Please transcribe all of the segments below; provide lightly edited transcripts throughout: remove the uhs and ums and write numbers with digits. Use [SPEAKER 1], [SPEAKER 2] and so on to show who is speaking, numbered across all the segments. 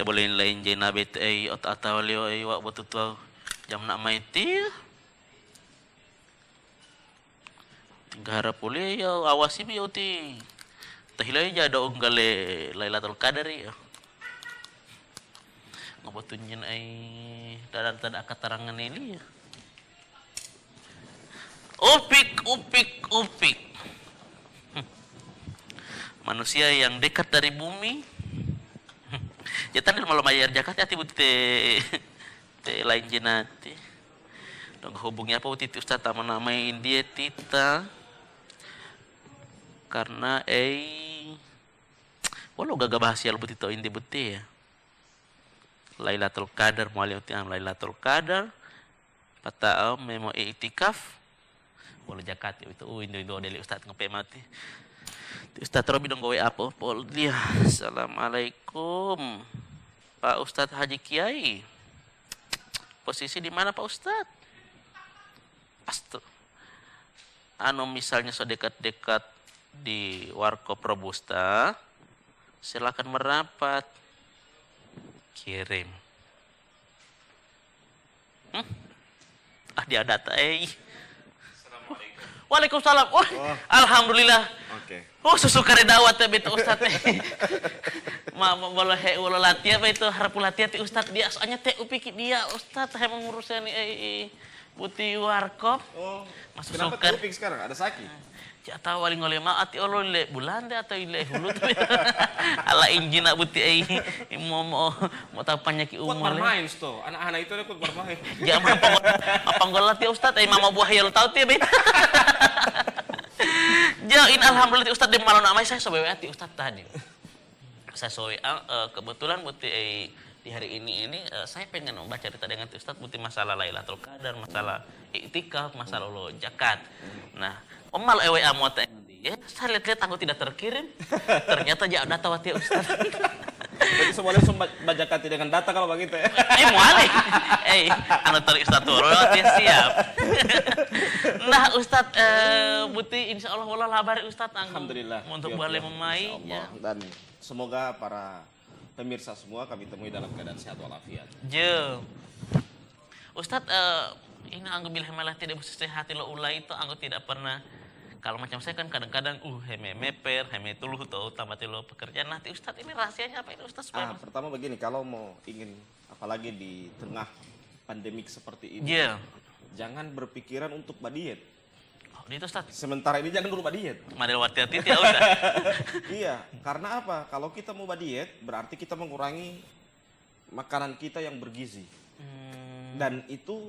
[SPEAKER 1] boleh lain jena bet ot atau leo wak betul jam nak main ti. Tinggal harap boleh ya awasi bi ti. Tahilai ja do gale Lailatul Qadar ya. Ngobotunjin ai dadan tada keterangan ini ya. Upik. Manusia yang dekat dari bumi. Ya tadi malam bayar zakat ya tibu te lain jenati. Dong hubungnya apa uti Ustaz taman namai dia tita. Karena walau gagah bahasa lu betul inti betul ya. Lailatul Qadar mualim tiang Lailatul Qadar. Patao memo iktikaf. Walau zakat itu indo dari Ustaz ngope mati. Ustaz Robi dong gawe apa? Pol dia. Assalamualaikum. Pak Ustaz Haji Kiai. Posisi di mana Pak Ustaz? Misalnya so dekat-dekat di Warkop Robusta, silakan merapat. Kirim. Dia data Waalaikumsalam. Wah, alhamdulillah.
[SPEAKER 2] Oke.
[SPEAKER 1] Oh, susu kare dawat ya betul Ustaz. Boleh latihan itu harap latihan ti Ustaz dia soalnya teh upik dia Ustaz emang ngurusin buti warkop.
[SPEAKER 2] Oh.
[SPEAKER 1] Masuk
[SPEAKER 2] Kenapa teh upik sekarang? Ada sakit?
[SPEAKER 1] Ja tahu waling oleh ma ati olo le bulan deh atau ile hulu tuh. Ala injin nak buti mau tahu penyakit umur.
[SPEAKER 2] Kuat bermain tuh. Anak-anak itu kuat bermain.
[SPEAKER 1] Ya apa ngolat ya Ustaz mama buah ya tahu tiap itu. Jain alhamdulillah Ustaz di malam namanya saya sobewe ati Ustaz tadi. Saya sowe kebetulan buti di hari ini saya pengen membaca cerita dengan Ustaz buti masalah Lailatul Qadar, masalah iktikaf, masalah lo zakat. Nah, omal EWA muat dia, saya lihat aku tidak terkirim. Ternyata dia ada tahu ya Ustaz.
[SPEAKER 2] Jadi semuanya baca zakat dengan data kalau begitu ya.
[SPEAKER 1] Muali. Anu tadi Ustaz turun dia siap. Nah, Ustaz buti insyaallah wala labari Ustaz
[SPEAKER 2] Alhamdulillah.
[SPEAKER 1] Untuk boleh memai ya.
[SPEAKER 2] Dan semoga para pemirsa semua kami temui dalam keadaan sehat walafiat.
[SPEAKER 1] Je. Ustaz ini anggo bila malah tidak bisa sehat lo ulai itu anggo tidak pernah kalau macam saya kan kadang-kadang heme meper, heme tuluh tuh tamat lo pekerjaan. Nanti Ustaz ini rahasianya apa ini Ustaz?
[SPEAKER 2] Pertama begini, kalau mau ingin apalagi di tengah pandemik seperti ini,
[SPEAKER 1] jangan
[SPEAKER 2] berpikiran untuk badiet.
[SPEAKER 1] Itu Ustaz.
[SPEAKER 2] Sementara ini jangan dulu badiet.
[SPEAKER 1] Madel hati-hati ya Ustaz.
[SPEAKER 2] Iya, karena apa? Kalau kita mau badiet, berarti kita mengurangi makanan kita yang bergizi. Dan itu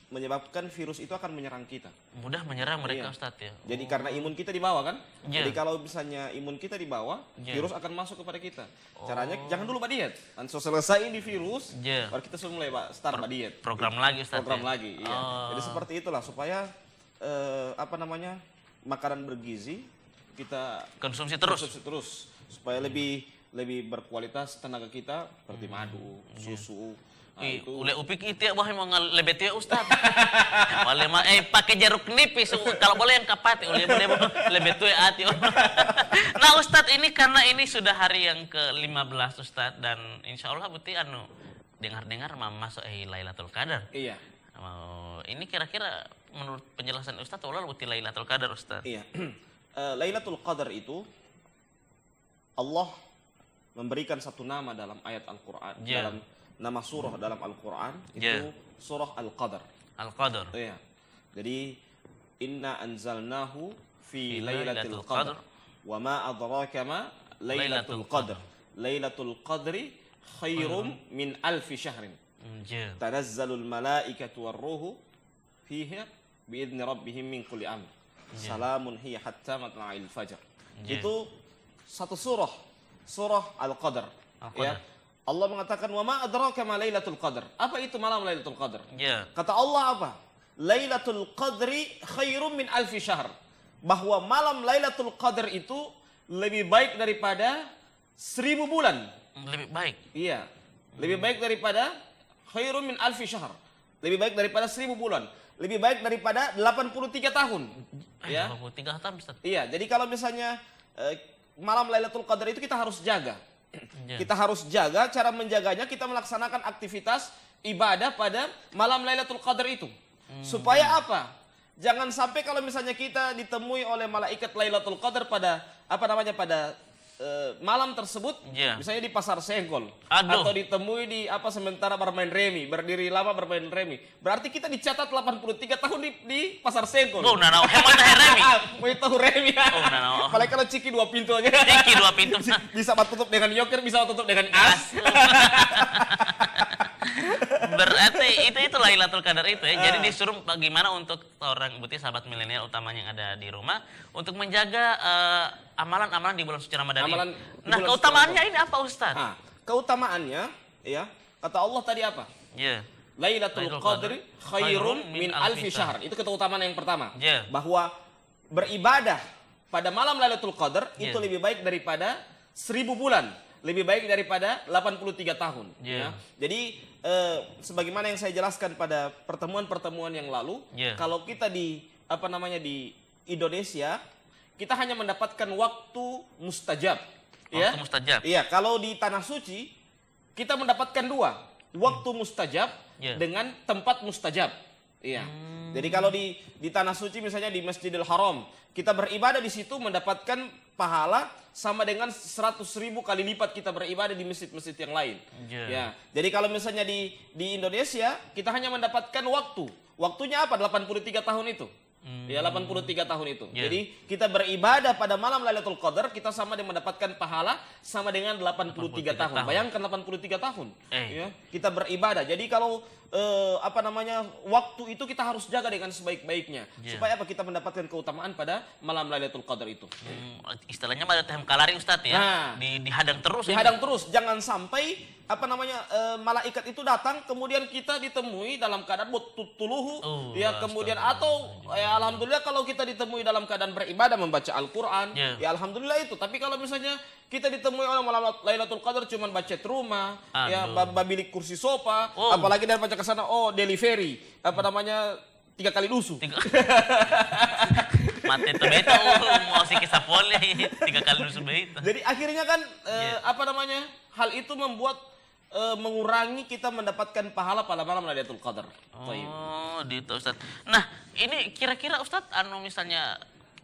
[SPEAKER 2] menyebabkan virus itu akan menyerang kita.
[SPEAKER 1] Mudah menyerang mereka Ustaz ya.
[SPEAKER 2] Jadi karena imun kita di bawah kan?
[SPEAKER 1] Jadi
[SPEAKER 2] kalau misalnya imun kita di bawah, virus akan masuk kepada kita. Caranya jangan dulu badiet. Dan selesai ini virus, baru kita sudah mulai start badiet.
[SPEAKER 1] Program lagi Ustaz.
[SPEAKER 2] Program lagi, iya. Jadi seperti itulah supaya makanan bergizi kita
[SPEAKER 1] konsumsi
[SPEAKER 2] terus supaya lebih berkualitas tenaga kita seperti madu, susu.
[SPEAKER 1] Itu ule upik itu ya wah mau lebet ya Ustaz. Boleh mah pakai jeruk nipis kalau boleh yang kapat boleh lebet ya ati. Nah Ustaz ini karena ini sudah hari yang ke-15 Ustaz dan insyaallah buti dengar-dengar masuk Lailatul Qadar.
[SPEAKER 2] Iya.
[SPEAKER 1] Ini kira-kira menurut penjelasan Ustaz wala buti Lailatul Qadar Ustaz.
[SPEAKER 2] Iya. Lailatul Qadar itu Allah memberikan satu nama dalam ayat Al-Qur'an, dalam nama surah dalam Al-Qur'an itu surah Al-Qadar.
[SPEAKER 1] Al-Qadar.
[SPEAKER 2] Iya. Jadi inna anzalnahu fi Lailatul Qadar wa ma adraka ma Lailatul Qadar. Lailatul Qadri khairum min alfi syahrin. Tanazzalul malaikatu war-ruhu fiha biidzni rabbihim min kulli amr. Salamun hiya hatta matla'il fajr. Itu satu surah Al-Qadar. Ya. Allah mengatakan wa ma adraka ma Lailatul Qadar. Apa itu malam Lailatul Qadar? Kata Allah apa? Lailatul Qadri khairum min alfi syahr. Bahwa malam Lailatul Qadar itu lebih baik daripada 1000 bulan.
[SPEAKER 1] Lebih baik.
[SPEAKER 2] Iya. Lebih baik daripada khairum min alfi syahr. Lebih baik daripada 1000 bulan. Lebih baik daripada 83 tahun. Ya.
[SPEAKER 1] 83 tahun Ustaz.
[SPEAKER 2] Iya, jadi kalau misalnya malam Lailatul Qadar itu kita harus jaga.
[SPEAKER 1] Ya.
[SPEAKER 2] Kita harus jaga, cara menjaganya kita melaksanakan aktivitas ibadah pada malam Lailatul Qadar itu. Supaya apa? Jangan sampai kalau misalnya kita ditemui oleh malaikat Lailatul Qadar pada pada malam tersebut,
[SPEAKER 1] Ya.
[SPEAKER 2] misalnya di pasar Senggol,
[SPEAKER 1] Aduh.
[SPEAKER 2] atau ditemui di sementara bermain remi, berdiri lama bermain remi. Berarti kita dicatat 83 tahun di pasar Senggol.
[SPEAKER 1] Oh, nah, hemat remi.
[SPEAKER 2] Mau tahu remi ya.
[SPEAKER 1] Oh, nah.
[SPEAKER 2] Apalagi kalau ciki 2 pintu aja.
[SPEAKER 1] Ciki 2 pintu.
[SPEAKER 2] Bisa tutup dengan yoker, bisa tutup dengan as.
[SPEAKER 1] Berarti itu Lailatul Qadar itu ya. Jadi disuruh bagaimana untuk orang berarti sahabat milenial utamanya yang ada di rumah untuk menjaga amalan-amalan di bulan suci Ramadan
[SPEAKER 2] Amalan
[SPEAKER 1] ini.
[SPEAKER 2] di
[SPEAKER 1] Nah,
[SPEAKER 2] bulan
[SPEAKER 1] keutamaannya
[SPEAKER 2] suci
[SPEAKER 1] ini apa, Ustaz?
[SPEAKER 2] Keutamaannya ya, kata Allah tadi apa?
[SPEAKER 1] Ya.
[SPEAKER 2] Lailatul Qadri khairum min alfi syahr. Itu keutamaan yang pertama.
[SPEAKER 1] Ya.
[SPEAKER 2] Bahwa beribadah pada malam Lailatul Qadar itu
[SPEAKER 1] Ya.
[SPEAKER 2] lebih baik daripada 1000 bulan. Lebih baik daripada 83 tahun.
[SPEAKER 1] Ya.
[SPEAKER 2] Jadi sebagaimana yang saya jelaskan pada pertemuan-pertemuan yang lalu,
[SPEAKER 1] Ya.
[SPEAKER 2] kalau kita di di Indonesia, kita hanya mendapatkan waktu mustajab.
[SPEAKER 1] Waktu mustajab.
[SPEAKER 2] Iya, kalau di tanah suci kita mendapatkan 2, waktu mustajab
[SPEAKER 1] Ya.
[SPEAKER 2] dengan tempat mustajab. Iya. Jadi kalau di tanah suci misalnya di Masjidil Haram, kita beribadah di situ mendapatkan pahala sama dengan 100.000 kali lipat kita beribadah di masjid-masjid yang lain.
[SPEAKER 1] Ya.
[SPEAKER 2] Ya. Jadi kalau misalnya di Indonesia kita hanya mendapatkan waktu. Waktunya apa? 83 tahun itu. Ya, 83 tahun itu.
[SPEAKER 1] Ya.
[SPEAKER 2] Jadi kita beribadah pada malam Lailatul Qadar kita sama dengan mendapatkan pahala sama dengan 83 tahun. Bayangkan 83 tahun. Ya, kita beribadah. Jadi kalau waktu itu kita harus jaga dengan sebaik-baiknya.
[SPEAKER 1] Ya.
[SPEAKER 2] Supaya apa? Kita mendapatkan keutamaan pada malam Lailatul Qadar itu.
[SPEAKER 1] Istilahnya pada tem kalari, Ustaz ya.
[SPEAKER 2] Nah.
[SPEAKER 1] Dihadang terus.
[SPEAKER 2] Dihadang terus. Jangan sampai malaikat itu datang kemudian kita ditemui dalam keadaan tuluhu kemudian atau ya alhamdulillah kalau kita ditemui dalam keadaan beribadah membaca Al-Qur'an ya alhamdulillah itu. Tapi kalau misalnya kita ditemui oleh malam Lailatul Qadar cuman baca rumah ya babilik kursi sofa apalagi dari baca ke sana delivery 3 kali lusuh.
[SPEAKER 1] Mati itu beta mau si kisah pole 3 kali lusuh beta.
[SPEAKER 2] Jadi akhirnya kan hal itu membuat mengurangi kita mendapatkan pahala pada malam Lailatul Qadar.
[SPEAKER 1] Oh, gitu Ustaz. Nah, ini kira-kira Ustaz misalnya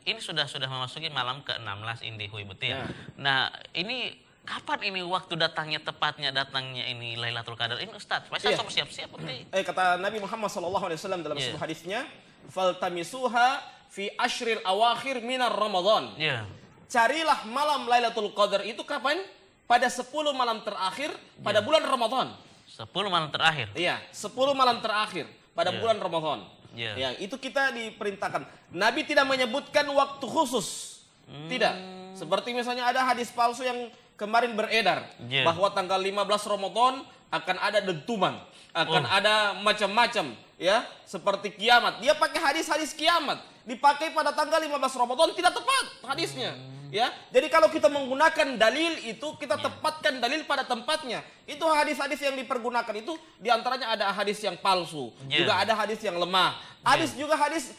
[SPEAKER 1] ini sudah memasuki malam ke-16 ini Hui betul ya. Nah, ini kapan ini waktu tepatnya datangnya ini Lailatul Qadar ini Ustaz? Saya sama siap-siap betul.
[SPEAKER 2] Kata Nabi Muhammad SAW dalam sebuah hadisnya, "Faltamisuha fi ashril awakhir minar Ramadan."
[SPEAKER 1] Iya.
[SPEAKER 2] Carilah malam Lailatul Qadar itu kapan? Pada 10 malam terakhir pada bulan Ramadan.
[SPEAKER 1] 10 malam terakhir.
[SPEAKER 2] Iya, 10 malam terakhir pada bulan Ramadan. Ya, itu kita diperintahkan. Nabi tidak menyebutkan waktu khusus. Tidak. Seperti misalnya ada hadis palsu yang kemarin beredar bahwa tanggal 15 Ramadan akan ada dentuman, akan ada macam-macam ya, seperti kiamat. Dia pakai hadis-hadis kiamat, dipakai pada tanggal 15 Ramadan tidak tepat hadisnya. Ya, jadi kalau kita menggunakan dalil itu kita tepatkan dalil pada tempatnya. Itu hadis-hadis yang dipergunakan itu diantaranya ada hadis yang palsu, juga ada hadis yang lemah. Hadis juga hadis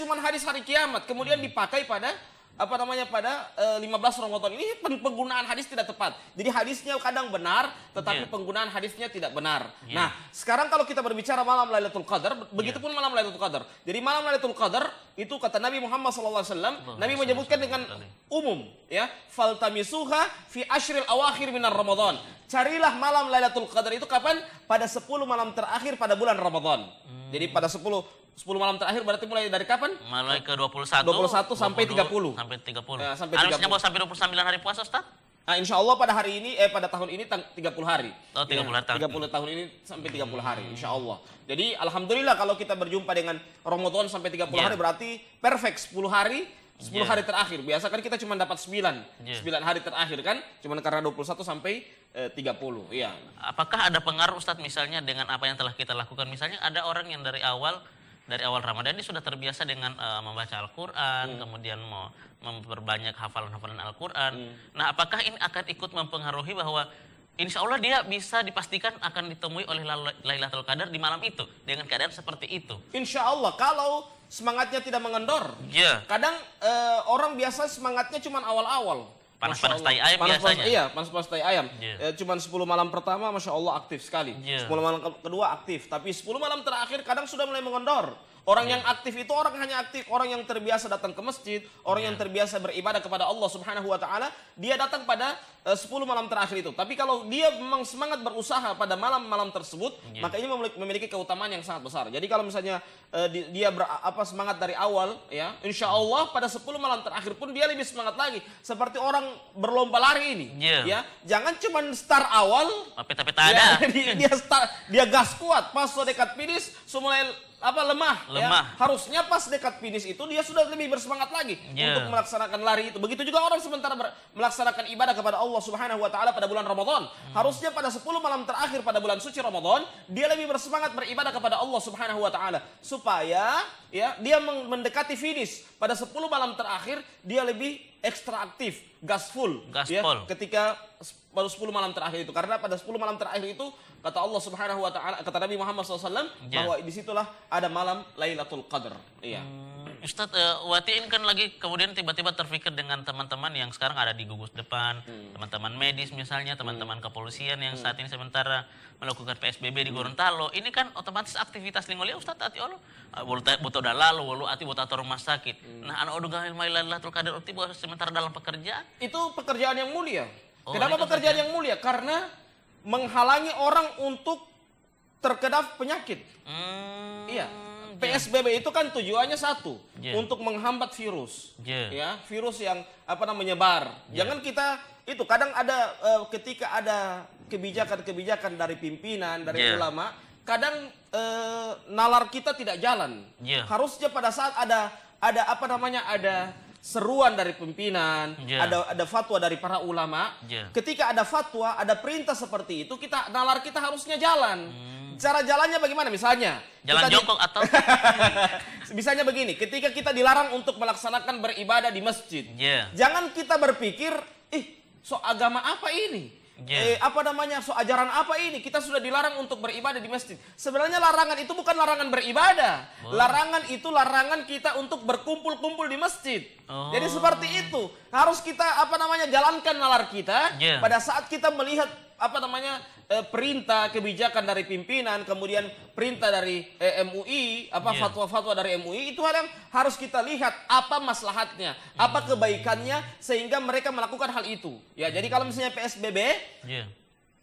[SPEAKER 2] cuma hadis hari kiamat, kemudian dipakai pada pada 15 Ramadan ini penggunaan hadis tidak tepat. Jadi hadisnya kadang benar, tetapi penggunaan hadisnya tidak benar. Nah, sekarang kalau kita berbicara malam Lailatul Qadar, begitupun malam Lailatul Qadar. Jadi malam Lailatul Qadar itu kata Nabi Muhammad SAW, Nabi menyebutkan dengan umum, ya, faltamisuha fi ashril awakhir minar Ramadan. Carilah malam Lailatul Qadar itu kapan? Pada 10 malam terakhir pada bulan Ramadan. Jadi pada 10 malam terakhir berarti mulai dari kapan?
[SPEAKER 1] Mulai ke 21
[SPEAKER 2] sampai 30.
[SPEAKER 1] Sampai 30.
[SPEAKER 2] Ya, sampai 30.
[SPEAKER 1] Harusnya mau sampai 29 hari puasa, Ustaz?
[SPEAKER 2] Nah, insya Allah pada hari ini, pada tahun ini 30 hari.
[SPEAKER 1] Oh, 30 hari.
[SPEAKER 2] 30 tahun ini sampai 30 hari, insya Allah. Jadi, alhamdulillah kalau kita berjumpa dengan Ramadan sampai 30 hari berarti perfect 10 hari. 10 hari terakhir. Biasa kan kita cuma dapat 9 hari terakhir kan? Cuma karena 21 sampai 30. Iya.
[SPEAKER 1] Apakah ada pengaruh Ustaz misalnya dengan apa yang telah kita lakukan? Misalnya ada orang yang dari awal Ramadan ini sudah terbiasa dengan membaca Al-Qur'an, kemudian mau memperbanyak hafalan-hafalan Al-Qur'an. Nah, apakah ini akan ikut mempengaruhi bahwa insya Allah dia bisa dipastikan akan ditemui oleh Lailatul Qadar di malam itu dengan keadaan seperti itu?
[SPEAKER 2] Insya Allah kalau semangatnya tidak mengendor. Kadang orang biasa semangatnya cuma awal-awal.
[SPEAKER 1] Panas-panas tai ayam
[SPEAKER 2] Panas-panas,
[SPEAKER 1] biasanya.
[SPEAKER 2] iya, panas-panas tai ayam.
[SPEAKER 1] Iya.
[SPEAKER 2] Cuman 10 malam pertama Masya Allah aktif sekali.
[SPEAKER 1] Iya.
[SPEAKER 2] 10 malam kedua aktif. Tapi 10 malam terakhir kadang sudah mulai mengendor. Orang yang aktif itu orang hanya aktif, orang yang terbiasa datang ke masjid, orang yang terbiasa beribadah kepada Allah Subhanahu wa taala, dia datang pada 10 malam terakhir itu. Tapi kalau dia memang semangat berusaha pada malam-malam tersebut, maka ini memiliki keutamaan yang sangat besar. Jadi kalau misalnya dia semangat dari awal, ya, insya Allah pada 10 malam terakhir pun dia lebih semangat lagi. Seperti orang berlomba lari ini, ya, jangan cuma start awal,
[SPEAKER 1] tapi tak ada.
[SPEAKER 2] Dia gas kuat, pas dekat finish, mulai lemah. Ya. Harusnya pas dekat finish itu dia sudah lebih bersemangat lagi untuk melaksanakan lari itu. Begitu juga orang sementara melaksanakan ibadah kepada Allah Subhanahu wa taala pada bulan Ramadan. Harusnya pada 10 malam terakhir pada bulan suci Ramadan, dia lebih bersemangat beribadah kepada Allah Subhanahu wa taala supaya ya dia mendekati finish. Pada 10 malam terakhir dia lebih ekstra aktif, gaspol. Ketika pada 10 malam terakhir itu, karena pada 10 malam terakhir itu kata Allah Subhanahu wa taala, kata Nabi Muhammad SAW bahwa disitulah ada malam Lailatul Qadar. Iya.
[SPEAKER 1] Ustaz, Wati ini kan lagi kemudian tiba-tiba terpikir dengan teman-teman yang sekarang ada di gugus depan, teman-teman medis misalnya, teman-teman kepolisian yang saat ini sementara melakukan PSBB di Gorontalo. Ini kan otomatis aktivitas lingolia Ustaz ati Allah. Butuh lalu, walu ati butuh rumah sakit. Nah, anu udah gahil Lailatul Qadar uti sementara dalam pekerjaan.
[SPEAKER 2] Itu pekerjaan yang mulia. Kenapa pekerjaan yang mulia? Karena menghalangi orang untuk terkena penyakit. Iya. PSBB itu kan tujuannya satu, untuk menghambat virus. Ya, virus yang menyebar. Jangan kita itu kadang ada ketika ada kebijakan-kebijakan dari pimpinan, dari ulama, kadang nalar kita tidak jalan. Harusnya pada saat ada seruan dari pimpinan, ada fatwa dari para ulama. Ketika ada fatwa, ada perintah seperti itu, nalar kita harusnya jalan. Cara jalannya bagaimana? Misalnya
[SPEAKER 1] jalan jongkok atau
[SPEAKER 2] misalnya begini, ketika kita dilarang untuk melaksanakan beribadah di masjid, jangan kita berpikir, so agama apa ini? So ajaran apa ini? Kita sudah dilarang untuk beribadah di masjid. Sebenarnya larangan itu bukan larangan beribadah. Larangan itu larangan kita untuk berkumpul-kumpul di masjid. Jadi seperti itu. Harus kita jalankan nalar kita pada saat kita melihat perintah kebijakan dari pimpinan, kemudian perintah dari MUI, fatwa-fatwa dari MUI, itu hal yang harus kita lihat apa maslahatnya, apa kebaikannya sehingga mereka melakukan hal itu. Ya, jadi kalau misalnya PSBB,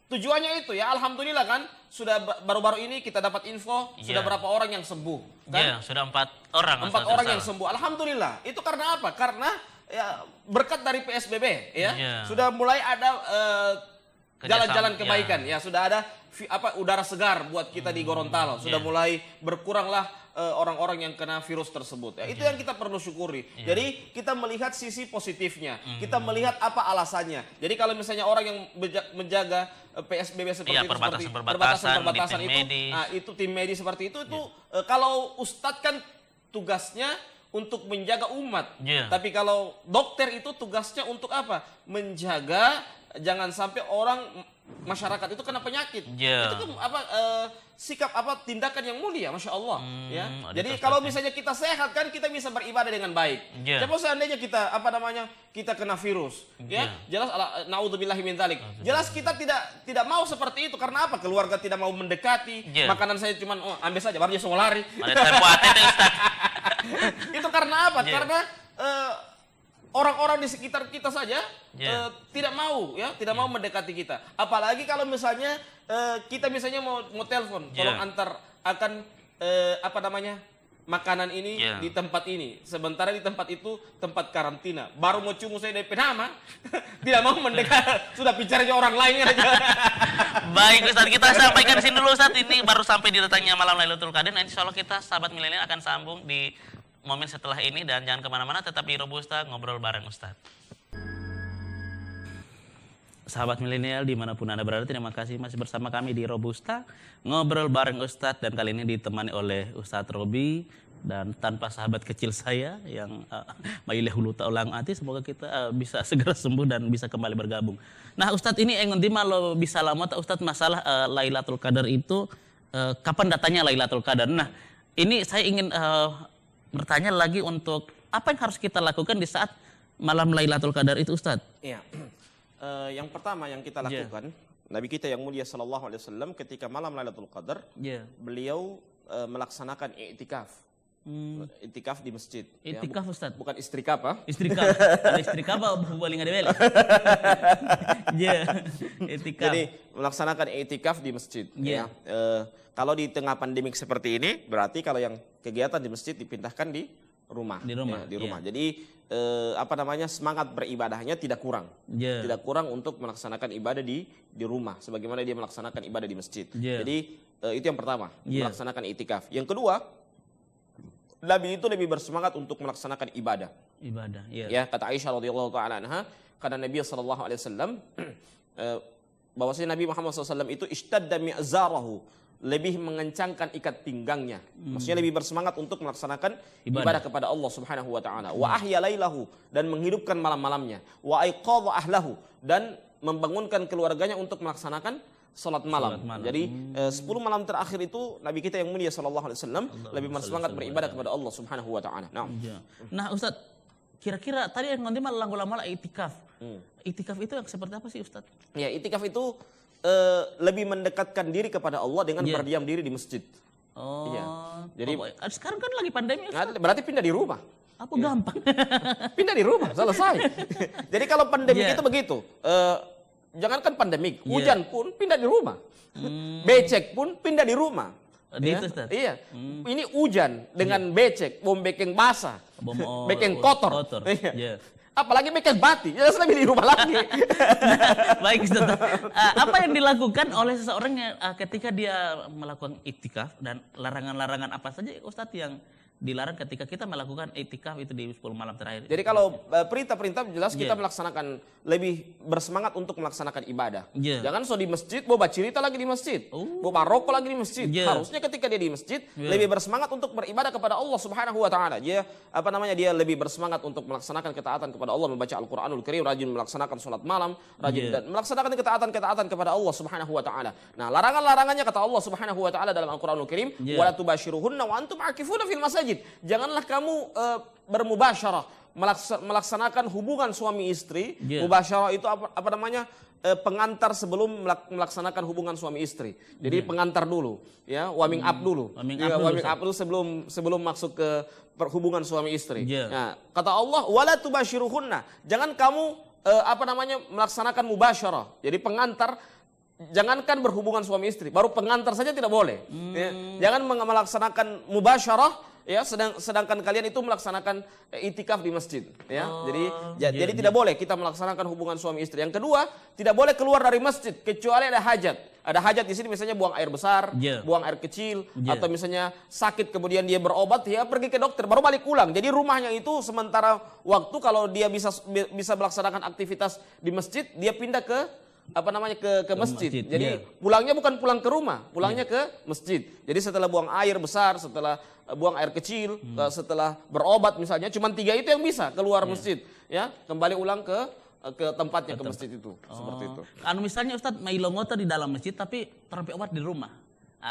[SPEAKER 2] tujuannya itu ya, alhamdulillah kan sudah baru-baru ini kita dapat info sudah berapa orang yang sembuh. Kan?
[SPEAKER 1] Sudah 4 orang.
[SPEAKER 2] 4 orang yang sembuh. Alhamdulillah. Itu karena apa? Karena ya berkat dari PSBB ya. Sudah mulai ada jalan-jalan kebaikan ya, sudah ada udara segar buat kita di Gorontalo, sudah mulai berkuranglah orang-orang yang kena virus tersebut ya. Itu yang kita perlu syukuri. Jadi kita melihat sisi positifnya, kita melihat apa alasannya. Jadi kalau misalnya orang yang menjaga PSBB seperti itu, perbatasan itu tim medis seperti itu kalau ustadz kan tugasnya untuk menjaga umat. Tapi kalau dokter itu tugasnya untuk apa? Menjaga jangan sampai masyarakat itu kena penyakit. Itu sikap tindakan yang mulia, Masya Allah. Jadi kalau misalnya kita sehat kan kita bisa beribadah dengan baik. Coba seandainya kita kita kena virus, jelas naudzubillahi min dzalik. Jelas kita tidak mau seperti itu. Karena apa? Keluarga tidak mau mendekati. Makanan saya cuma ambil saja, baru dia semua lari. Itu karena apa? Karena orang-orang di sekitar kita saja tidak mau mendekati kita. Apalagi kalau misalnya kita misalnya mau telepon, tolong akan makanan ini di tempat ini. Sementara di tempat itu tempat karantina. Baru mau cium saya dari penama, tidak mau mendekat, sudah bicaranya orang lain aja.
[SPEAKER 1] Baik Ustaz, kita sampaikan di sini dulu Ustaz. Ini baru sampai di datangnya malam Lailatul Qadar. Nanti insya Allah kita sahabat milenial akan sambung di momen setelah ini, dan jangan kemana-mana, tetap di Robusta ngobrol bareng Ustadz. Sahabat milenial dimanapun Anda berada, terima kasih masih bersama kami di Robusta ngobrol bareng Ustadz, dan kali ini ditemani oleh Ustadz Robi dan tanpa sahabat kecil saya yang maileh hulu taulang ati. Semoga kita bisa segera sembuh dan bisa kembali bergabung. Nah Ustadz, ini engon di malo bisa lama Ustadz masalah Lailatul Qadar itu kapan datanya Lailatul Qadar. Nah ini saya ingin bertanya lagi untuk apa yang harus kita lakukan di saat malam Lailatul Qadar itu Ustaz?
[SPEAKER 2] Iya. Yang pertama yang kita lakukan, Nabi kita yang mulia sallallahu alaihi wasallam ketika malam Lailatul Qadar, beliau melaksanakan i'tikaf. I'tikaf di masjid.
[SPEAKER 1] I'tikaf Ustaz?
[SPEAKER 2] Bukan istrikaf, ah.
[SPEAKER 1] Istrikaf. Ada istrikaf apa boleh nggak dibeli? I'tikaf.
[SPEAKER 2] Jadi melaksanakan i'tikaf di masjid. Ya. Kalau di tengah pandemik seperti ini, berarti kalau yang kegiatan di masjid dipindahkan di rumah. Di rumah. Jadi semangat beribadahnya tidak kurang. Tidak kurang untuk melaksanakan ibadah di rumah sebagaimana dia melaksanakan ibadah di masjid. Jadi itu yang pertama, melaksanakan i'tikaf. Yang kedua, Nabi itu lebih bersemangat untuk melaksanakan ibadah. Ya, kata Aisyah radhiyallahu taala anha, karena Nabi sallallahu alaihi wasallam bahwasanya Nabi Muhammad SAW itu ishtadda mi'zarahu, lebih mengencangkan ikat pinggangnya. Maksudnya lebih bersemangat untuk melaksanakan ibadah kepada Allah Subhanahu wa taala. Wa ahya lailahu, dan menghidupkan malam-malamnya. Wa aiqadha ahlahu, dan membangunkan keluarganya untuk melaksanakan salat malam. Jadi 10 malam terakhir itu Nabi kita yang mulia sallallahu alaihi wasallam lebih bersemangat beribadah kepada Allah Subhanahu wa taala.
[SPEAKER 1] Nah, Ustaz, kira-kira tadi yang nanti malah ulama i'tikaf. I'tikaf itu yang seperti apa sih, Ustaz?
[SPEAKER 2] Ya, i'tikaf itu lebih mendekatkan diri kepada Allah dengan berdiam diri di masjid. Jadi
[SPEAKER 1] sekarang kan lagi pandemi, Ustaz.
[SPEAKER 2] Berarti pindah di rumah.
[SPEAKER 1] Apa gampang?
[SPEAKER 2] Pindah di rumah, selesai. Jadi kalau pandemi itu begitu. Jangankan pandemik, hujan pun pindah di rumah. Becek pun pindah di rumah. Iya. Ini hujan dengan becek, bom bekeng basah, bekeng kotor. Iya. Apalagi bekeng bati, jelas lebih di rumah lagi.
[SPEAKER 1] Baik, Ustaz. Apa yang dilakukan oleh seseorang yang ketika dia melakukan i'tikaf, dan larangan-larangan apa saja Ustaz yang dilarang ketika kita melakukan i'tikaf itu di 10 malam terakhir?
[SPEAKER 2] Jadi kalau perintah-perintah jelas kita melaksanakan, lebih bersemangat untuk melaksanakan ibadah. Jangan di masjid, bawa cerita lagi di masjid, bawa rokok lagi di masjid. Harusnya ketika dia di masjid lebih bersemangat untuk beribadah kepada Allah Subhanahu wa taala. Dia dia lebih bersemangat untuk melaksanakan ketaatan kepada Allah, membaca Al-Qur'anul Karim, rajin melaksanakan salat malam, rajin dan melaksanakan ketaatan kepada Allah Subhanahu wa taala. Nah, larangan-larangannya kata Allah Subhanahu wa taala dalam Al-Qur'anul Karim, wala tubashiruhunna wa antum akifuna fil masajid. Janganlah kamu bermubasyarah, melaksanakan hubungan suami istri. Mubasyarah itu pengantar sebelum melaksanakan hubungan suami istri. Jadi pengantar dulu, ya, warming up dulu. Warming up dulu sebelum masuk ke hubungan suami istri. Nah, kata Allah, wala tubashiruhunna. Jangan kamu melaksanakan mubasyarah. Jadi pengantar. Jangankan berhubungan suami istri, baru pengantar saja tidak boleh. Jangan melaksanakan mubasyarah, ya, sedangkan kalian itu melaksanakan i'tikaf di masjid, ya. Jadi tidak boleh kita melaksanakan hubungan suami istri. Yang kedua, tidak boleh keluar dari masjid kecuali ada hajat. Ada hajat di sini, misalnya buang air besar, buang air kecil, atau misalnya sakit kemudian dia berobat, ya pergi ke dokter baru balik pulang. Jadi rumahnya itu sementara waktu kalau dia bisa melaksanakan aktivitas di masjid, dia pindah ke masjid. Jadi pulangnya bukan pulang ke rumah, pulangnya ke masjid. Jadi setelah buang air besar, setelah buang air kecil, setelah berobat misalnya, cuma 3 itu yang bisa keluar masjid, ya, kembali ulang ke tempatnya, ke masjid itu. Seperti itu.
[SPEAKER 1] Misalnya Ustadz mailongota di dalam masjid tapi terapi obat di rumah.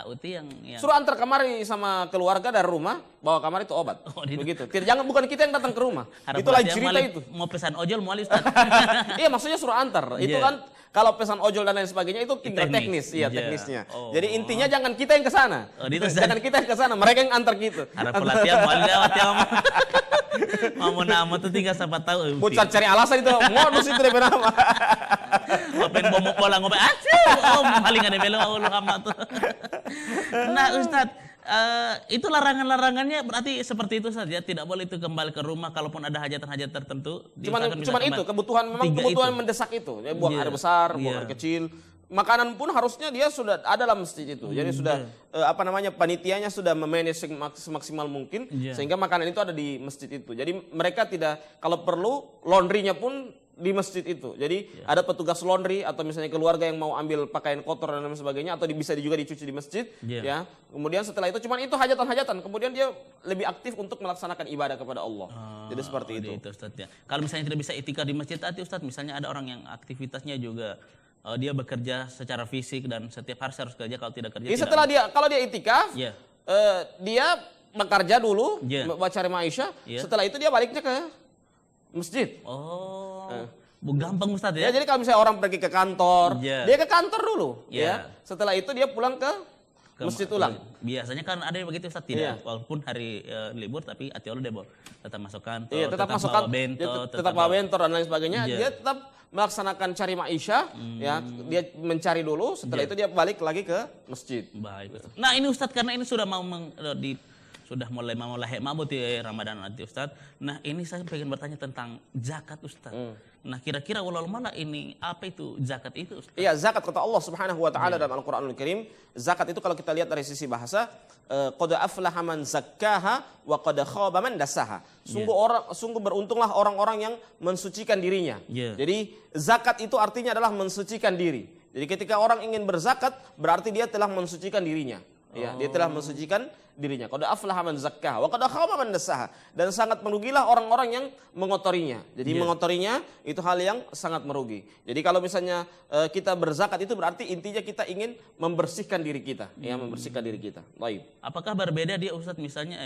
[SPEAKER 1] Uti yang
[SPEAKER 2] suruh antar kamari sama keluarga dari rumah, bawa kamar itu obat. Begitu. Bukan kita yang datang ke rumah. Itu lain cerita itu.
[SPEAKER 1] Mau pesan ojol mau Ustaz.
[SPEAKER 2] Iya, maksudnya suruh antar. Itu kan kalau pesan ojol dan lain sebagainya itu tinggal teknis, teknisnya. Jadi intinya jangan kita yang ke sana. Jangan kita yang ke sana, mereka yang antar gitu.
[SPEAKER 1] Harap pelatihan mau lewat ya mau nama tuh tinggal siapa tahu.
[SPEAKER 2] Pucat cari alasan itu, modus itu DP nama.
[SPEAKER 1] Open bomok pola ngopi paling ada belo Allah amat tuh. Nah, Ustadz, itu larangan-larangannya berarti seperti itu saja, tidak boleh itu kembali ke rumah kalaupun ada hajatan-hajat tertentu.
[SPEAKER 2] Cuman itu kebutuhan mendesak itu, ya, buang air besar, buang air kecil. Makanan pun harusnya dia sudah ada dalam masjid itu. Jadi sudah panitianya sudah memanage semaksimal mungkin sehingga makanan itu ada di masjid itu. Jadi mereka tidak, kalau perlu laundrynya pun di masjid itu. Jadi ada petugas laundry atau misalnya keluarga yang mau ambil pakaian kotor dan lain sebagainya, atau bisa juga dicuci di masjid, ya. Kemudian setelah itu cuman itu hajatan-hajatan, kemudian dia lebih aktif untuk melaksanakan ibadah kepada Allah. Jadi seperti itu.
[SPEAKER 1] Ustaz, ya. Kalau misalnya tidak bisa i'tikaf di masjid tadi Ustaz, misalnya ada orang yang aktivitasnya juga dia bekerja secara fisik dan setiap hari harus kerja, kalau tidak kerja
[SPEAKER 2] setelah kalau dia i'tikaf, dia bekerja dulu, baca Aisyah, setelah itu dia baliknya ke masjid.
[SPEAKER 1] Oh. Gampang Ustaz
[SPEAKER 2] Ya,
[SPEAKER 1] ya.
[SPEAKER 2] jadi kalau misalnya orang pergi ke kantor,
[SPEAKER 1] Iya.
[SPEAKER 2] dia ke kantor dulu,
[SPEAKER 1] Iya.
[SPEAKER 2] ya. Setelah itu dia pulang ke masjid ulang.
[SPEAKER 1] Biasanya kan ada yang begitu Ustaz,
[SPEAKER 2] Iya.
[SPEAKER 1] tidak walaupun hari libur tapi hati Allah dia tetap masuk kantor,
[SPEAKER 2] Iya, tetap masuk
[SPEAKER 1] bawa
[SPEAKER 2] kan,
[SPEAKER 1] bento,
[SPEAKER 2] dia tetap bawa bentor dan lain sebagainya.
[SPEAKER 1] Iya.
[SPEAKER 2] Dia tetap melaksanakan cari maisha, ya. Dia mencari dulu, setelah itu dia balik lagi ke masjid.
[SPEAKER 1] Baik Ustaz. Nah ini Ustadz karena ini sudah sudah mulai mabut di Ramadan nanti Ustadz. Nah ini saya pengen bertanya tentang zakat Ustadz. Nah kira-kira walau mana ini apa itu zakat itu Ustadz?
[SPEAKER 2] Iya, zakat kata Allah Subhanahu wa taala dalam Al-Qur'anul Karim, zakat itu kalau kita lihat dari sisi bahasa, qad aflaha man zakkaha wa qad khaba man dassaha. Sungguh beruntunglah orang-orang yang mensucikan dirinya.
[SPEAKER 1] Yeah.
[SPEAKER 2] Jadi zakat itu artinya adalah mensucikan diri. Jadi ketika orang ingin berzakat berarti dia telah mensucikan dirinya. Ya, dia telah mensucikan dirinya. Qad aflaha man zakkaha wa qad khaba man dassaha. Dan sangat merugilah orang-orang yang mengotorinya. Jadi mengotorinya itu hal yang sangat merugi. Jadi kalau misalnya kita berzakat itu berarti intinya kita ingin membersihkan diri kita, ya, membersihkan diri kita. Baik.
[SPEAKER 1] Apakah berbeda dia Ustadz misalnya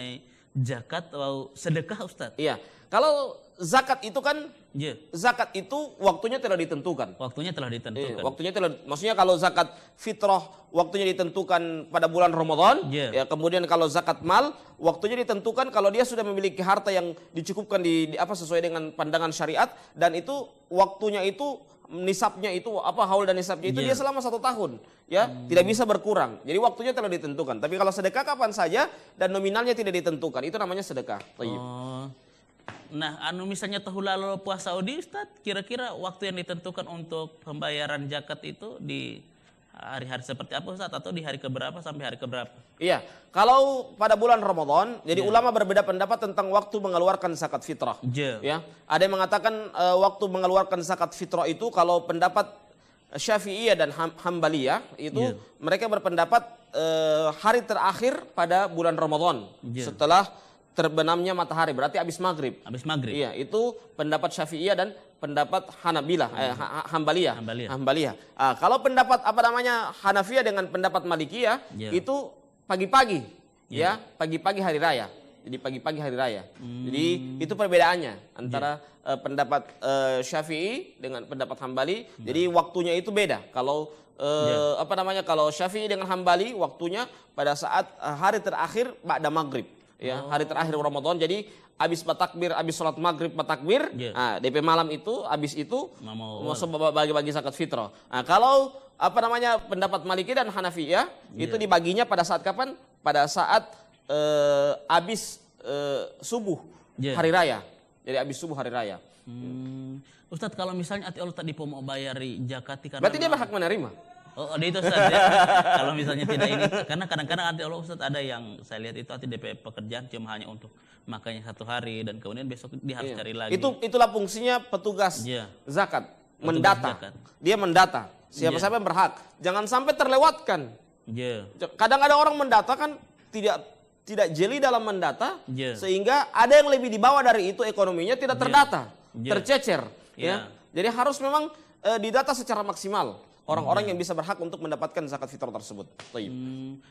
[SPEAKER 1] zakat atau sedekah Ustadz?
[SPEAKER 2] Iya. Kalau zakat itu kan
[SPEAKER 1] Iya.
[SPEAKER 2] zakat itu waktunya tidak ditentukan.
[SPEAKER 1] Waktunya telah ditentukan.
[SPEAKER 2] Waktunya tidak, maksudnya kalau zakat fitrah waktunya ditentukan pada bulan Ramadan,
[SPEAKER 1] Yeah.
[SPEAKER 2] ya, kemudian kalau zakat mal waktunya ditentukan kalau dia sudah memiliki harta yang dicukupkan sesuai dengan pandangan syariat, dan itu waktunya itu nisabnya itu haul dan nisabnya itu dia
[SPEAKER 1] Yeah.
[SPEAKER 2] selama 1 tahun, ya, tidak bisa berkurang. Jadi waktunya telah ditentukan. Tapi kalau sedekah kapan saja dan nominalnya tidak ditentukan, itu namanya sedekah. Thayyib.
[SPEAKER 1] Oh. Nah, misalnya lalu puasa Saudi Ustaz, kira-kira waktu yang ditentukan untuk pembayaran zakat itu di hari-hari seperti apa Ustaz, atau di hari keberapa sampai hari keberapa?
[SPEAKER 2] Iya, kalau pada bulan Ramadan, jadi ulama berbeda pendapat tentang waktu mengeluarkan zakat fitrah.
[SPEAKER 1] Yeah.
[SPEAKER 2] Ya, ada yang mengatakan waktu mengeluarkan zakat fitrah itu kalau pendapat Syafi'iyah dan Hambaliyah itu mereka berpendapat hari terakhir pada bulan Ramadan setelah terbenamnya matahari, berarti habis maghrib.
[SPEAKER 1] Habis maghrib.
[SPEAKER 2] Iya, itu pendapat Syafi'iyah dan pendapat Hanabilah, Hambaliyah.
[SPEAKER 1] Hambaliyah.
[SPEAKER 2] Kalau pendapat Hanafiyah dengan pendapat Malikiyah itu pagi-pagi, ya, pagi-pagi hari raya. Jadi pagi-pagi hari raya. Jadi itu perbedaannya antara pendapat Syafi'i dengan pendapat Hambali. Jadi waktunya itu beda. Kalau kalau Syafi'i dengan Hambali waktunya pada saat hari terakhir ba'da maghrib. Ya, hari terakhir Ramadan. Jadi habis bertakbir, habis sholat maghrib bertakbir, DP malam itu habis itu masuk bagi-bagi zakat fitrah. Nah, kalau pendapat Maliki dan Hanafiyah itu dibaginya pada saat kapan? Pada saat habis subuh hari raya. Jadi habis subuh hari raya.
[SPEAKER 1] Ustadz, kalau misalnya Allah tadi mau bayari zakati karena
[SPEAKER 2] berarti dia berhak menerima.
[SPEAKER 1] Oh, itu Ustaz ya. Kalau misalnya tidak ini, karena kadang-kadang Allah Ustaz ada yang saya lihat itu DP pekerjaan cuma hanya untuk makanya 1 hari dan kemudian besok dia harus cari lagi.
[SPEAKER 2] Itulah fungsinya petugas zakat, mendata.
[SPEAKER 1] Zakat.
[SPEAKER 2] Dia mendata siapa-siapa yang berhak. Jangan sampai terlewatkan. Kadang ada orang mendata kan tidak jeli dalam mendata, sehingga ada yang lebih di bawah dari itu ekonominya tidak terdata, tercecer. Ya. Jadi harus memang didata secara maksimal orang-orang yang bisa berhak untuk mendapatkan zakat fitrah tersebut.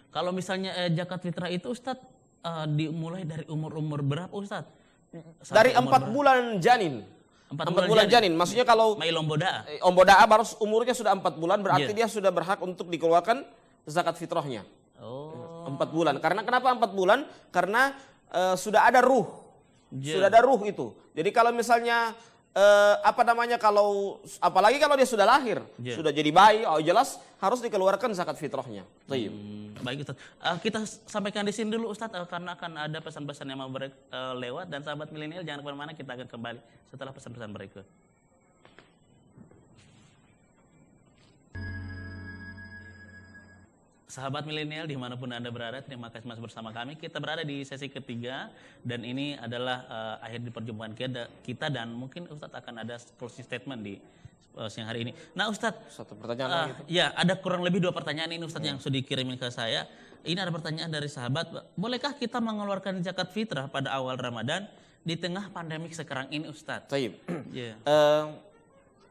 [SPEAKER 1] Kalau misalnya zakat fitrah itu Ustadz dimulai dari umur berapa Ustadz?
[SPEAKER 2] Dari 4 bulan janin. 4 bulan janin. Maksudnya kalau ombodaa baru umurnya sudah 4 bulan berarti dia sudah berhak untuk dikeluarkan zakat fitrahnya. 4 bulan. Karena kenapa 4 bulan? Karena sudah ada ruh. Sudah ada ruh itu. Jadi kalau misalnya kalau apalagi kalau dia sudah lahir, sudah jadi bayi, jelas harus dikeluarkan zakat fitrahnya.
[SPEAKER 1] Baik Ustaz. Kita sampaikan di sini dulu Ustaz, karena akan ada pesan-pesan yang mau lewat, dan sahabat milenial jangan kemana-mana, kita akan kembali setelah pesan-pesan berikut. Sahabat milenial dimanapun Anda berada, terima kasih masih bersama kami. Kita berada di sesi ketiga dan ini adalah akhir di perjumpaan kita, dan mungkin Ustadz akan ada closing statement di siang hari ini. Nah Ustadz,
[SPEAKER 2] satu pertanyaan lagi.
[SPEAKER 1] Ya, ada kurang lebih 2 pertanyaan ini Ustadz yang sudah dikirimin ke saya. Ini ada pertanyaan dari sahabat, bolehkah kita mengeluarkan zakat fitrah pada awal Ramadan di tengah pandemik sekarang ini Ustadz?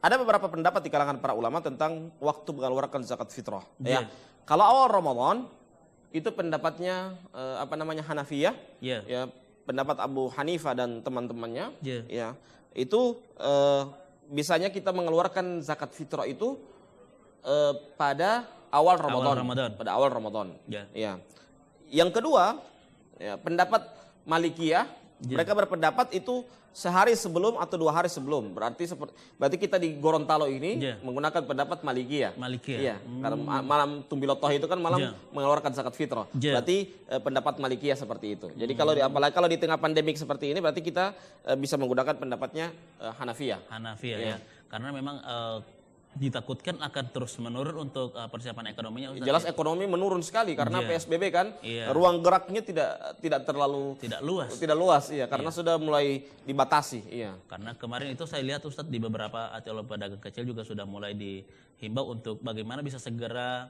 [SPEAKER 2] Ada beberapa pendapat di kalangan para ulama tentang waktu mengeluarkan zakat fitrah. Ya. Kalau awal Ramadan itu pendapatnya Hanafiyah, ya, pendapat Abu Hanifah dan teman-temannya,
[SPEAKER 1] Ya.
[SPEAKER 2] ya, itu bisanya kita mengeluarkan zakat fitrah itu pada awal Ramadan. Pada awal Ramadan.
[SPEAKER 1] Ya.
[SPEAKER 2] Ya. Yang kedua, ya, pendapat Malikiyah, mereka berpendapat itu sehari sebelum atau 2 hari sebelum. Berarti kita di Gorontalo ini menggunakan pendapat Malikiyah. Iya, karena malam Tumbilotoh itu kan malam mengeluarkan zakat fitrah. Berarti pendapat Malikiyah seperti itu. Jadi apalagi kalau di tengah pandemik seperti ini, berarti kita bisa menggunakan pendapatnya Hanafiyah.
[SPEAKER 1] Ya. Karena memang ditakutkan akan terus menurun untuk persiapan ekonominya. Ustaz.
[SPEAKER 2] Jelas ekonomi menurun sekali karena PSBB kan, ruang geraknya tidak terlalu luas, iya, karena sudah mulai dibatasi, iya.
[SPEAKER 1] Karena kemarin itu saya lihat Ustadz di beberapa atau pedagang kecil juga sudah mulai dihimbau untuk bagaimana bisa segera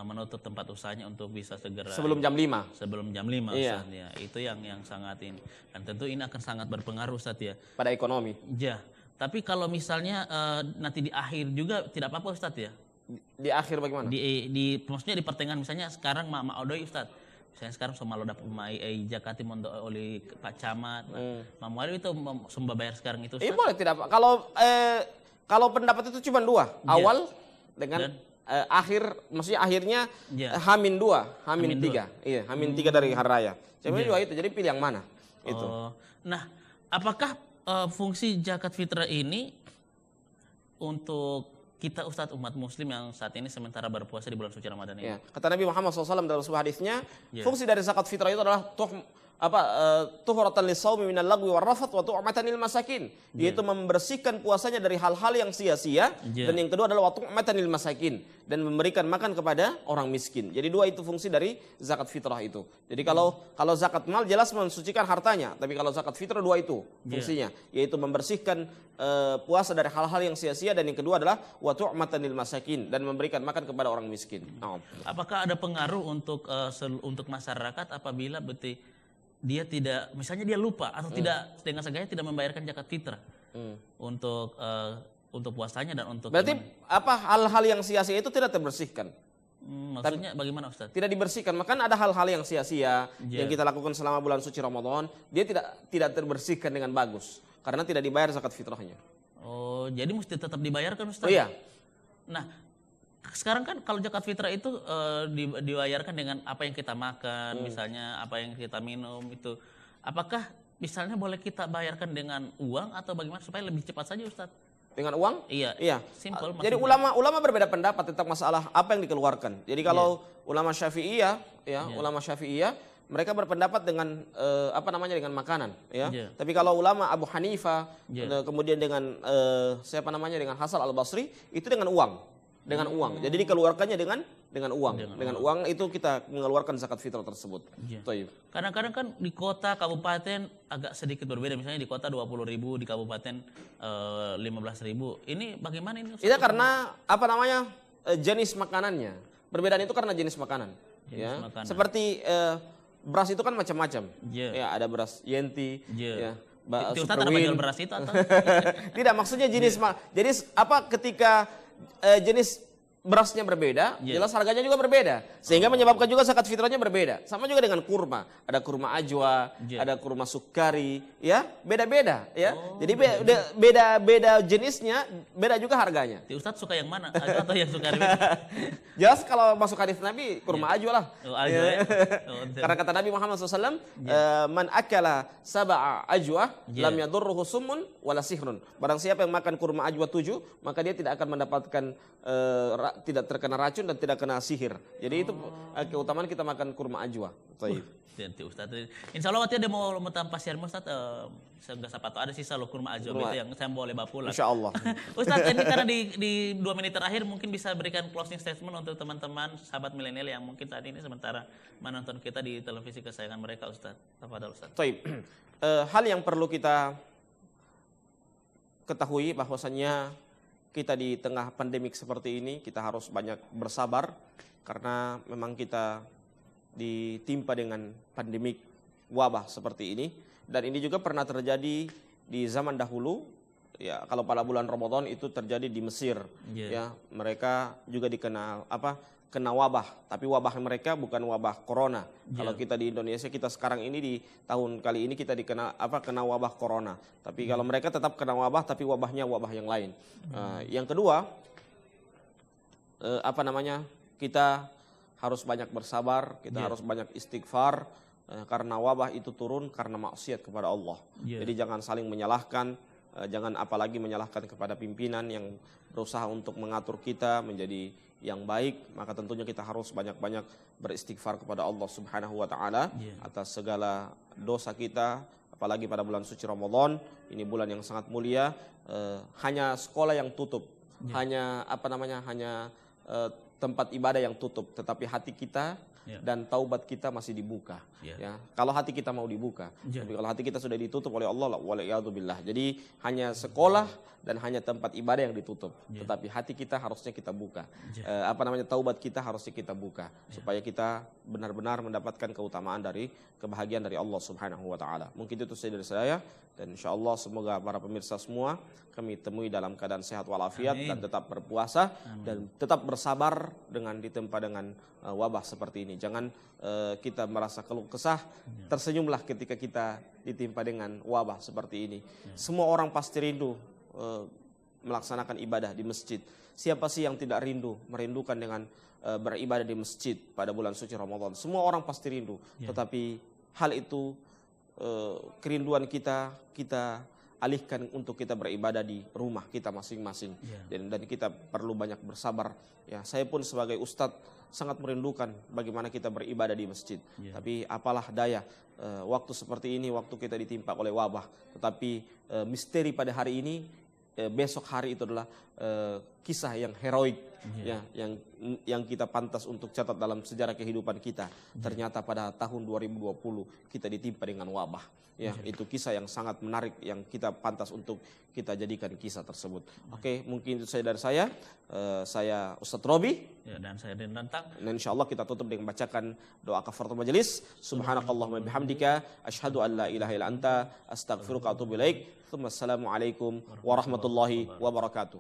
[SPEAKER 1] menutup tempat usahanya untuk bisa segera
[SPEAKER 2] sebelum jam 5.
[SPEAKER 1] Sebelum jam 5 Ustadz, ya. Itu yang sangat ini. Dan tentu ini akan sangat berpengaruh Ustadz ya
[SPEAKER 2] pada ekonomi.
[SPEAKER 1] Ya. Tapi kalau misalnya nanti di akhir juga tidak apa-apa Ustadz ya?
[SPEAKER 2] Di akhir bagaimana?
[SPEAKER 1] Maksudnya di pertengahan, misalnya sekarang Mak Odoi Ustadz. Misalnya sekarang sama lo dapat jakati mondo oleh Pak Camat. Mak Odoi itu sumber bayar sekarang itu Ustadz?
[SPEAKER 2] Boleh tidak Pak. Kalau pendapat itu cuma 2. Awal dengan akhir, maksudnya akhirnya H-2, H-3. Iya, H-3 dari hari raya. Cuma 2 itu, jadi pilih yang mana? Itu.
[SPEAKER 1] Nah, apakah fungsi zakat fitrah ini untuk kita Ustadz umat muslim yang saat ini sementara berpuasa di bulan suci Ramadan ini?
[SPEAKER 2] Ya. Kata Nabi Muhammad SAW dalam sebuah hadisnya, fungsi dari zakat fitrah itu adalah tuhuratan lis-shaumi minal lagwi warrafat wa tu'matan lil masakin, yaitu membersihkan puasanya dari hal-hal yang sia-sia, dan yang kedua adalah wa tu'matan lil masakin, dan memberikan makan kepada orang miskin. Jadi 2 itu fungsi dari zakat fitrah itu. Jadi kalau zakat mal jelas mensucikan hartanya, tapi kalau zakat fitrah 2 itu fungsinya, yaitu membersihkan puasa dari hal-hal yang sia-sia, dan yang kedua adalah wa tu'matan lil masakin, dan memberikan makan kepada orang miskin.
[SPEAKER 1] Apakah ada pengaruh untuk masyarakat apabila dia tidak, misalnya dia lupa atau tidak dengan sengaja tidak membayarkan zakat fitrah untuk puasanya dan untuk
[SPEAKER 2] berarti hal-hal yang sia-sia itu tidak terbersihkan.
[SPEAKER 1] Maksudnya bagaimana Ustaz?
[SPEAKER 2] Tidak dibersihkan. Maka ada hal-hal yang sia-sia yang kita lakukan selama bulan suci Ramadan, dia tidak terbersihkan dengan bagus karena tidak dibayar zakat fitrahnya.
[SPEAKER 1] Oh, jadi mesti tetap dibayarkan Ustaz?
[SPEAKER 2] Oh iya.
[SPEAKER 1] Nah, sekarang kan kalau zakat fitrah itu dibayarkan dengan apa yang kita makan, misalnya apa yang kita minum itu. Apakah misalnya boleh kita bayarkan dengan uang atau bagaimana supaya lebih cepat saja Ustaz?
[SPEAKER 2] Dengan uang?
[SPEAKER 1] Iya. Simple.
[SPEAKER 2] Jadi ulama berbeda pendapat tentang masalah apa yang dikeluarkan. Jadi kalau ulama Syafi'iyah, ulama Syafi'iyah mereka berpendapat dengan dengan makanan, ya. Tapi kalau ulama Abu Hanifah, kemudian dengan dengan Hasan Al-Basri itu dengan uang. Dengan uang. Jadi dikeluarkannya dengan uang. Dengan uang itu kita mengeluarkan zakat fitrah tersebut.
[SPEAKER 1] Kadang-kadang kan di kota, kabupaten agak sedikit berbeda. Misalnya di kota 20.000, di kabupaten 15.000. Ini bagaimana ini? Itu
[SPEAKER 2] karena jenis makanannya. Perbedaan itu karena jenis makanan. Makanan. Seperti beras itu kan macam-macam. Ya, ada beras Yenti, ya.
[SPEAKER 1] Itu Ustaz ada jual beras itu atau?
[SPEAKER 2] Tidak, maksudnya jenis jadi ketika jenis berasnya berbeda, jelas harganya juga berbeda, sehingga menyebabkan juga zakat fitrahnya berbeda. Sama juga dengan kurma, ada kurma ajwa, ada kurma sukari, ya beda-beda, ya. Jadi beda jenisnya, beda juga harganya.
[SPEAKER 1] Ustaz suka yang mana, ajwa atau yang sukari?
[SPEAKER 2] Jelas kalau masuk hadis Nabi kurma ajwa lah.
[SPEAKER 1] Ajwa, ya.
[SPEAKER 2] Karena kata Nabi Muhammad SAW, man akala sab'a ajwa lam yadurruhu summun wala sihrun. Barang siapa yang makan kurma ajwa 7, maka dia tidak akan mendapatkan tidak terkena racun dan tidak kena sihir. Jadi itu keutamaan kita makan kurma ajwa.
[SPEAKER 1] Nanti Ustaz. Insya Allah waktu dia mau pasir Ustaz, enggak siapa tahu ada sisa lo kurma ajwa itu yang saya boleh bawa pulang.
[SPEAKER 2] Insya Allah.
[SPEAKER 1] Ustaz, ini karena di 2 menit terakhir mungkin bisa berikan closing statement untuk teman-teman sahabat milenial yang mungkin saat ini sementara menonton kita di televisi kesayangan mereka Ustaz. Tafadhol Ustaz.
[SPEAKER 2] Hal yang perlu kita ketahui bahwasannya kita di tengah pandemik seperti ini kita harus banyak bersabar karena memang kita ditimpa dengan pandemik wabah seperti ini, dan ini juga pernah terjadi di zaman dahulu, ya. Kalau pada bulan Ramadan itu terjadi di Mesir, ya. Mereka juga dikenal kena wabah, tapi wabah mereka bukan wabah corona. Kalau kita di Indonesia, kita sekarang ini di tahun kali ini kita kena wabah corona. Tapi kalau mereka tetap kena wabah, tapi wabahnya wabah yang lain. Yang kedua, kita harus banyak bersabar, kita harus banyak istighfar, karena wabah itu turun karena maksiat kepada Allah. Jadi jangan saling menyalahkan, jangan apalagi menyalahkan kepada pimpinan yang berusaha untuk mengatur kita menjadi yang baik. Maka tentunya kita harus banyak-banyak beristighfar kepada Allah Subhanahu wa taala atas segala dosa kita, apalagi pada bulan suci Ramadan. Ini bulan yang sangat mulia. Hanya sekolah yang tutup, hanya tempat ibadah yang tutup, tetapi hati kita dan taubat kita masih dibuka. Ya, kalau hati kita mau dibuka, tapi kalau hati kita sudah ditutup oleh Allah, waliyadzubillah. Jadi hanya sekolah dan hanya tempat ibadah yang ditutup, tetapi hati kita harusnya kita buka. Taubat kita harusnya kita buka, supaya kita benar-benar mendapatkan keutamaan dari kebahagiaan dari Allah Subhanahu wa taala. Mungkin itu saja dari saya, dan insyaallah semoga para pemirsa semua kami temui dalam keadaan sehat walafiat dan tetap berpuasa dan tetap bersabar ditempa dengan wabah seperti ini. Jangan kita merasa keluh kesah, tersenyumlah ketika kita ditimpa dengan wabah seperti ini. Semua orang pasti rindu melaksanakan ibadah di masjid. Siapa sih yang tidak merindukan dengan beribadah di masjid pada bulan suci Ramadan? Semua orang pasti rindu, tetapi hal itu kerinduan kita alihkan untuk kita beribadah di rumah kita masing-masing. Dan kita perlu banyak bersabar. Ya, saya pun sebagai ustadz sangat merindukan bagaimana kita beribadah di masjid. Tapi apalah daya, waktu seperti ini, waktu kita ditimpa oleh wabah. Tetapi misteri pada hari ini, besok hari itu adalah kisah yang heroik, yang kita pantas untuk catat dalam sejarah kehidupan kita. Ternyata pada tahun 2020 kita ditimpa dengan wabah. Itu kisah yang sangat menarik yang kita pantas untuk kita jadikan kisah tersebut. Oke, mungkin itu saja dari saya. Saya Ustadz Robi.
[SPEAKER 1] Dan saya Den Dantang.
[SPEAKER 2] Dan insyaallah kita tutup dengan membacakan doa kafaratul majelis. Subhanakallahumma bihamdika asyhadu an la ilaha illa anta astaghfiruka wa atubu ilaik. Assalamualaikum warahmatullahi wabarakatuh.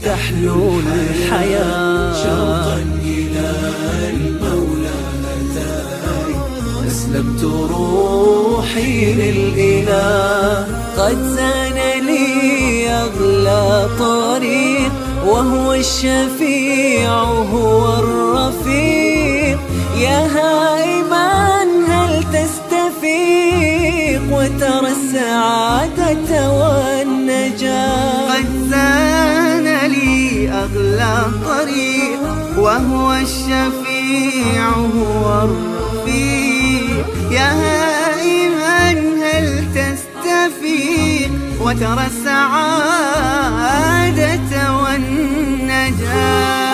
[SPEAKER 3] تحلو الحياة شوقا إلى المولى أتاني أسلمت روحي للإله قد زان لي أغلى طريق وهو الشفيع هو الرفيق يا هائما هل تستفيق وترى السعادة والنجاة قد زان لي أغلى طريق وهو الشفيع هو الرفيق يا هائما هل تستفيق وترى السعادة والنجاة